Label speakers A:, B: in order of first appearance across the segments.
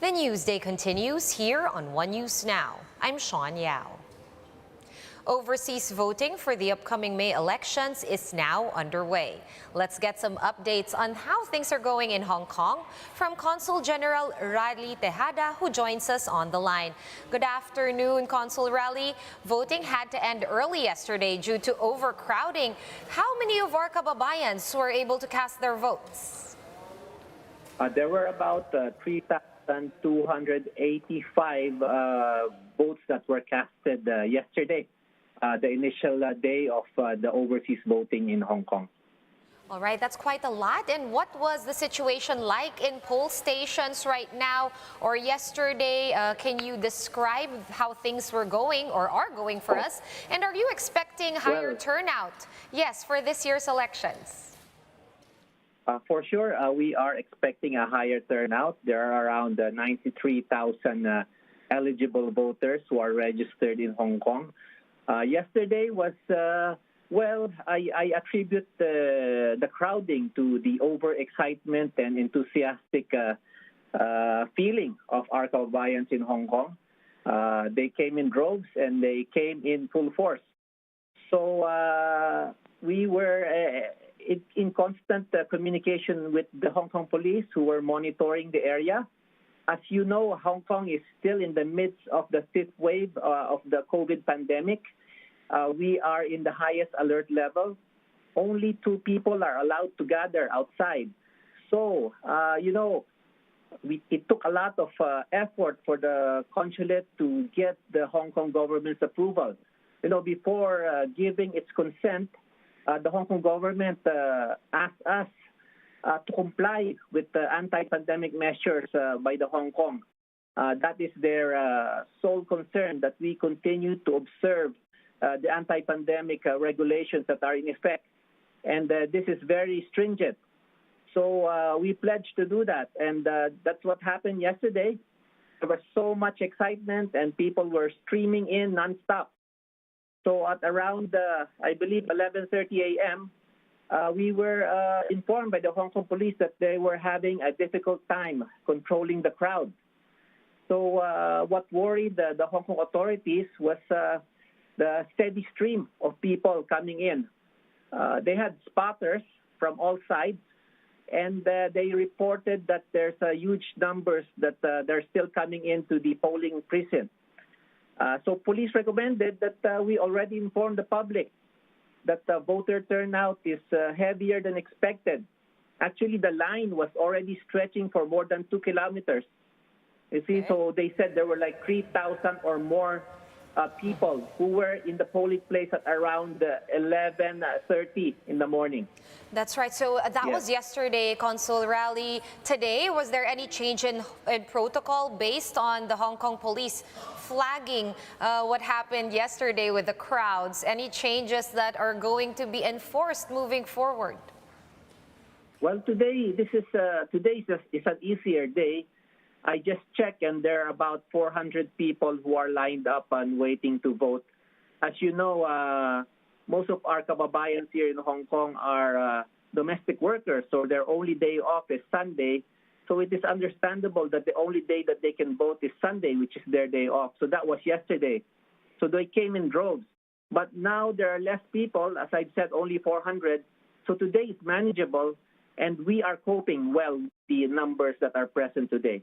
A: The news day continues here on One News Now. I'm Sean Yao. Overseas voting for the upcoming May elections is now underway. Let's get some updates on how things are going in Hong Kong from Consul General Riley Tejada, who joins us on the line. Good afternoon, Consul Riley. Voting had to end early yesterday due to overcrowding. How many of our kababayans were able to cast their votes?
B: There were about 3,285 votes that were casted yesterday, the initial day of the overseas voting in Hong Kong.
A: All right, that's quite a lot. And what was the situation like in poll stations right now or yesterday? Can you describe how things were going or are going for us? And are you expecting higher turnout, yes, for this year's elections?
B: For sure, we are expecting a higher turnout. There are around 93,000 eligible voters who are registered in Hong Kong. Yesterday was, I attribute the crowding to the overexcitement and enthusiastic feeling of our kababayans in Hong Kong. They came in droves and they came in full force. So we were in constant communication with the Hong Kong police who were monitoring the area. As you know, Hong Kong is still in the midst of the fifth wave of the COVID pandemic. We are in the highest alert level. Only 2 people are allowed to gather outside. So, it took a lot of effort for the consulate to get the Hong Kong government's approval. Before giving its consent, the Hong Kong government asked us to comply with the anti-pandemic measures by the Hong Kong. That is their sole concern, that we continue to observe the anti-pandemic regulations that are in effect. And this is very stringent. So we pledged to do that. And that's what happened yesterday. There was so much excitement and people were streaming in nonstop. So at around, I believe, 11:30 a.m., we were informed by the Hong Kong police that they were having a difficult time controlling the crowd. So what worried the Hong Kong authorities was the steady stream of people coming in. They had spotters from all sides, and they reported that there's huge numbers that they're still coming into the polling precinct. So police recommended that we already informed the public that the voter turnout is heavier than expected. Actually, the line was already stretching for more than 2 kilometers. You see, so they said there were like 3,000 or more people who were in the polling place at around 11:30 in the morning.
A: That's right. So that was yesterday, Consul Riley. Today, was there any change in protocol based on the Hong Kong police flagging what happened yesterday with the crowds? Any changes that are going to be enforced moving forward?
B: Well, today is an easier day. I just checked, and there are about 400 people who are lined up and waiting to vote. As you know, most of our kababayans here in Hong Kong are domestic workers, so their only day off is Sunday. So it is understandable that the only day that they can vote is Sunday, which is their day off. So that was yesterday. So they came in droves. But now there are less people, as I said, only 400. So today is manageable, and we are coping well with the numbers that are present today.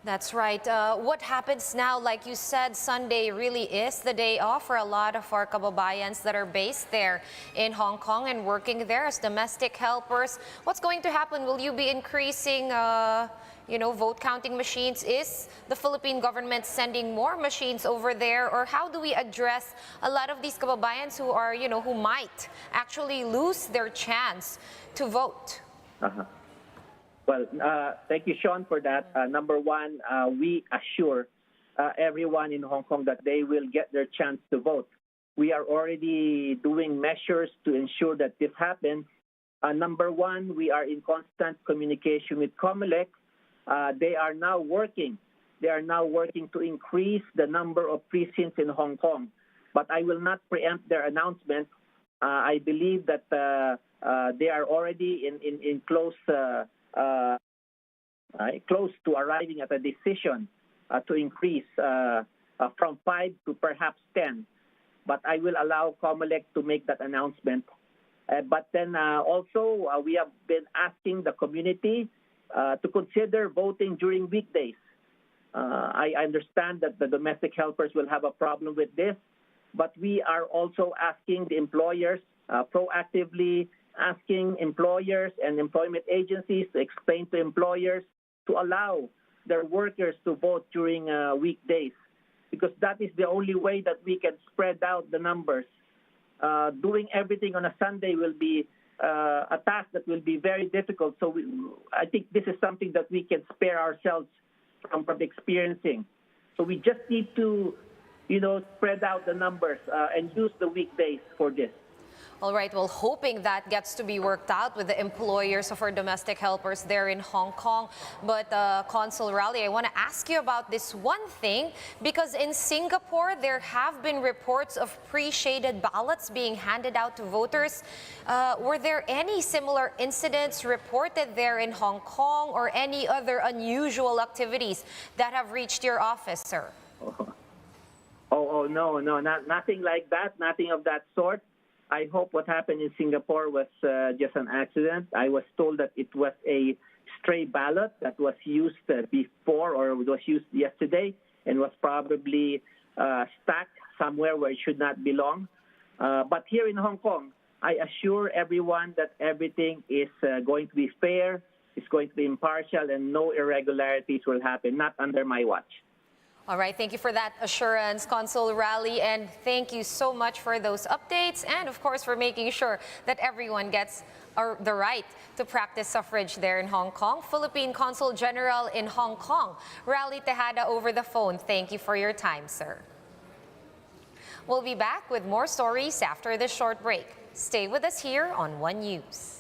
A: That's right. What happens now, like you said, Sunday really is the day off for a lot of our kababayans that are based there in Hong Kong and working there as domestic helpers. What's going to happen? Will you be increasing, vote counting machines? Is the Philippine government sending more machines over there? Or how do we address a lot of these kababayans who are, who might actually lose their chance to vote?
B: Well, thank you, Sean, for that. Number one, we assure everyone in Hong Kong that they will get their chance to vote. We are already doing measures to ensure that this happens. Number one, we are in constant communication with COMELEC. They are now working. to increase the number of precincts in Hong Kong. But I will not preempt their announcement. I believe that they are already in close close to arriving at a decision to increase from 5 to perhaps 10. But I will allow COMELEC to make that announcement. But then also, we have been asking the community to consider voting during weekdays. I understand that the domestic helpers will have a problem with this, but we are also asking the employers, proactively asking employers and employment agencies to explain to employers to allow their workers to vote during weekdays, because that is the only way that we can spread out the numbers. Doing everything on a Sunday will be a task that will be very difficult. So I think this is something that we can spare ourselves from experiencing. So we just need to, spread out the numbers and use the weekdays for this.
A: All right, well, hoping that gets to be worked out with the employers of our domestic helpers there in Hong Kong. But Consul Rally, I want to ask you about this one thing, because in Singapore, there have been reports of pre-shaded ballots being handed out to voters. Were there any similar incidents reported there in Hong Kong, or any other unusual activities that have reached your office, sir?
B: No, nothing like that, nothing of that sort. I hope what happened in Singapore was just an accident. I was told that it was a stray ballot that was used before, or was used yesterday, and was probably stacked somewhere where it should not belong. But here in Hong Kong, I assure everyone that everything is going to be fair, it's going to be impartial, and no irregularities will happen, not under my watch.
A: All right, thank you for that assurance, Consul Rally, and thank you so much for those updates, and of course for making sure that everyone gets the right to practice suffrage there in Hong Kong. Philippine Consul General in Hong Kong, Rally Tejada, over the phone. Thank you for your time, sir. We'll be back with more stories after this short break. Stay with us here on One News.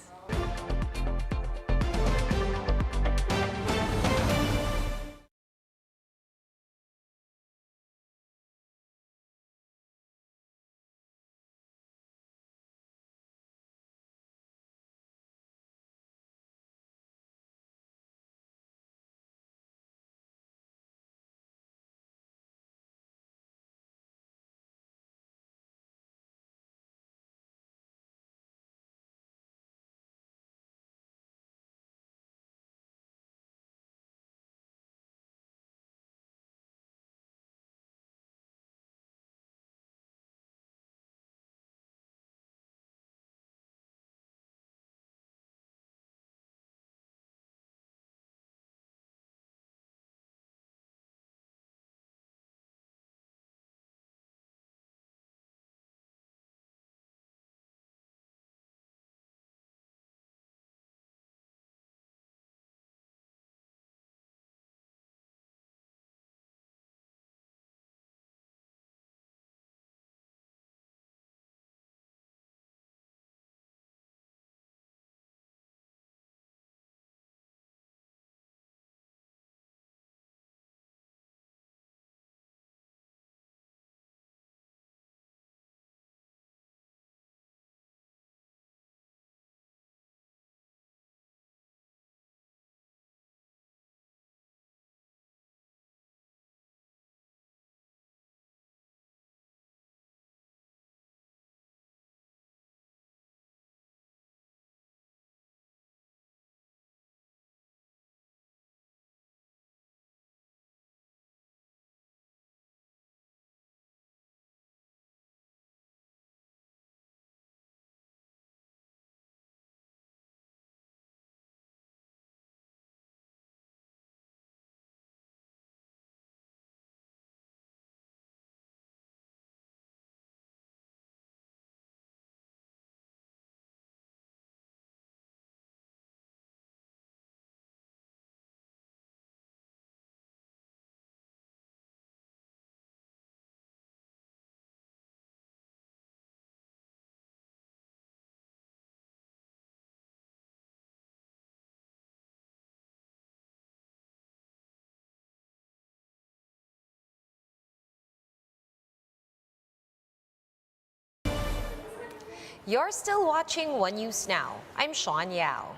A: You're still watching One News Now. I'm Sean Yao.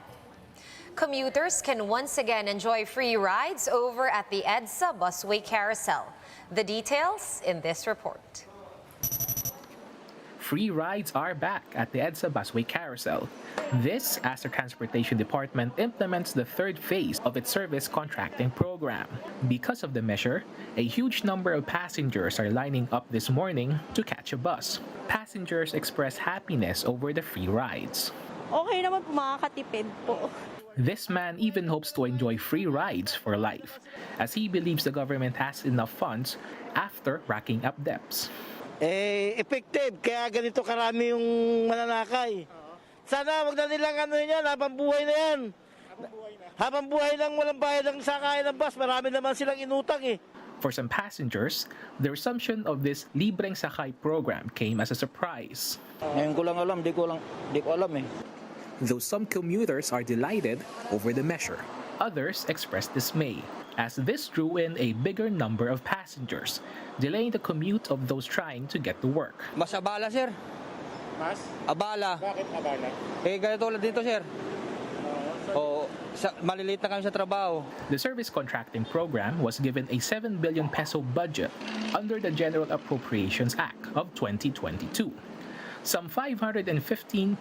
A: Commuters can once again enjoy free rides over at the EDSA Busway Carousel. The details in this report.
C: Free rides are back at the EDSA Busway Carousel. This as the Transportation Department implements the third phase of its service contracting program. Because of the measure, a huge number of passengers are lining up this morning to catch a bus. Passengers express happiness over the free rides.
D: Okay naman po, makakatipid po.
C: This man even hopes to enjoy free rides for life, as he believes the government has enough funds after racking up debts.
E: Effective, kaya ganito karami yung mananakay. Sana wag na nilang yan, habang buhay na yan. Habang buhay lang walang bayad ng sakay ng bus, marami naman silang inutang eh.
C: For some passengers, the resumption of this Libreng Sakay program came as a surprise.
E: Ngayon ko lang alam, di ko alam eh.
C: Though some commuters are delighted over the measure, others expressed dismay, as this drew in a bigger number of passengers, delaying the commute of those trying to get to work.
E: Mas abala, sir.
F: Mas?
E: Abala.
F: Bakit abala?
E: Ganito ulit dito, sir. Maliliit na kami sa trabaho.
C: The service contracting program was given a 7 billion peso budget under the General Appropriations Act of 2022. Some 515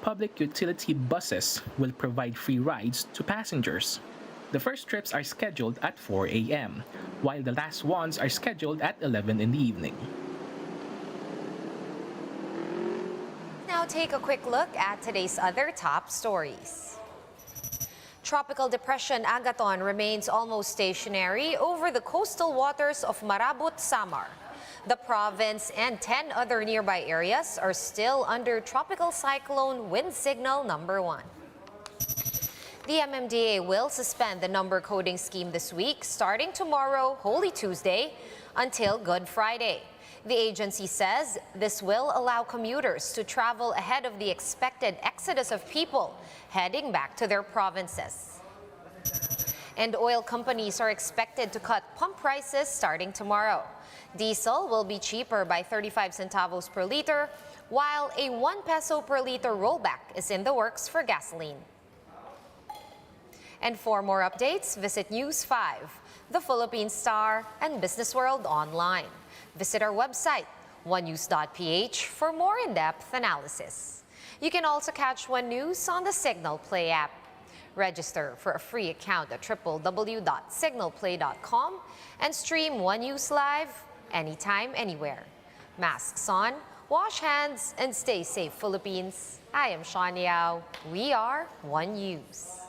C: public utility buses will provide free rides to passengers. The first trips are scheduled at 4 a.m., while the last ones are scheduled at 11 in the evening.
A: Now take a quick look at today's other top stories. Tropical Depression Agaton remains almost stationary over the coastal waters of Marabut, Samar. The province and 10 other nearby areas are still under Tropical Cyclone Wind Signal number 1. The MMDA will suspend the number coding scheme this week, starting tomorrow, Holy Tuesday, until Good Friday. The agency says this will allow commuters to travel ahead of the expected exodus of people heading back to their provinces. And oil companies are expected to cut pump prices starting tomorrow. Diesel will be cheaper by 35 centavos per liter, while a 1 peso per liter rollback is in the works for gasoline. And for more updates, visit News 5, The Philippine Star, and Business World Online. Visit our website, onenews.ph, for more in-depth analysis. You can also catch One News on the Signal Play app. Register for a free account at www.signalplay.com and stream One News live anytime, anywhere. Masks on, wash hands, and stay safe, Philippines. I am Sean Yao. We are One News.